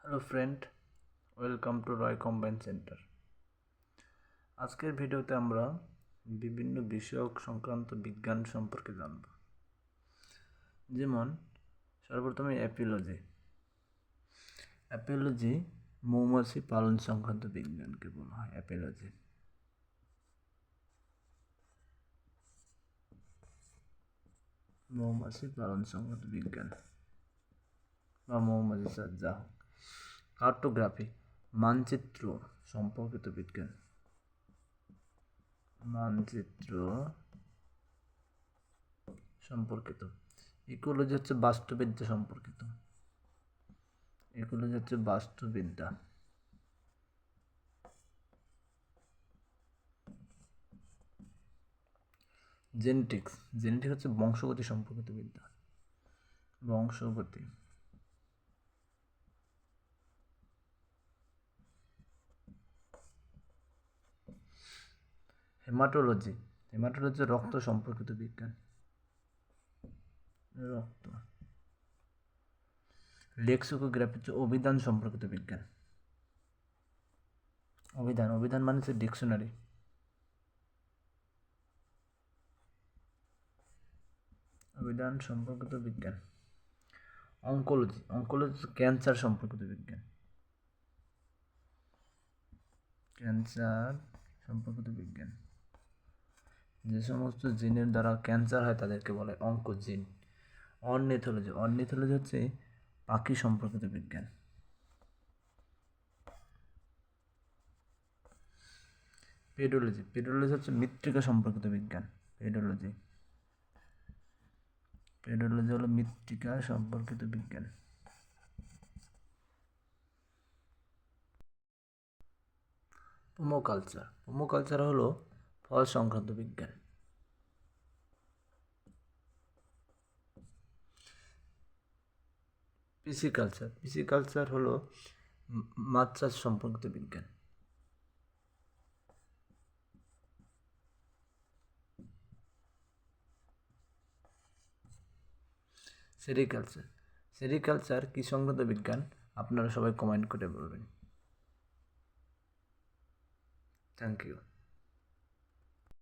Hello friend, welcome to Roy combine centre. আজকের ভিডিওতে আমরা বিভিন্ন বিষয়ক সংক্রান্ত বিজ্ঞান সম্পর্কে জানব। যেমন সর্বপ্রথমে অ্যাপিওলজি মৌমাছি পালন সংক্রান্ত বিজ্ঞানকে বলা হয় অ্যাপিওলজি। মৌমাছি পালন সংক্রান্ত বিজ্ঞান বা মৌমাছি চাষ যা হোক। কার্টোগ্রাফি মানচিত্র সম্পর্কিত বিজ্ঞান। মানচিত্র সম্পর্কিত। ইকোলজি হচ্ছে বাস্তুবিদ্যা সম্পর্কিত। ইকোলজি হচ্ছে বাস্তুবিদ্যা। জেনেটিক্স হচ্ছে বংশগতি সম্পর্কিত বিদ্যা। বংশগতি। হেমাটোলজি রক্ত সম্পর্কিত বিজ্ঞান। রক্ত। লেক্সিকোগ্রাফি হচ্ছে অভিধান সম্পর্কিত বিজ্ঞান। অভিধান মানে হচ্ছে ডিকশনারি। অভিধান সম্পর্কিত বিজ্ঞান। অঙ্কোলজি হচ্ছে ক্যান্সার সম্পর্কিত বিজ্ঞান। ক্যান্সার সম্পর্কিত বিজ্ঞান। যে সমস্ত জিনের দ্বারা ক্যান্সার হয় তাদেরকে বলে অঙ্কোজিন। অর্নিথোলজি হচ্ছে পাখি সম্পর্কিত বিজ্ঞান। পেডোলজি হচ্ছে মৃত্তিকা সম্পর্কিত বিজ্ঞান। পেডোলজি হলো মৃত্তিকা সম্পর্কিত বিজ্ঞান। পোমোকালচার হলো ফল সংক্রান্ত বিজ্ঞান। পিসিকালচার হলো মাছ চাষ সম্পর্কিত বিজ্ঞান। সেরিকালচার কি সংক্রান্ত বিজ্ঞান আপনারা সবাই কমেন্ট করে বলবেন। Thank you.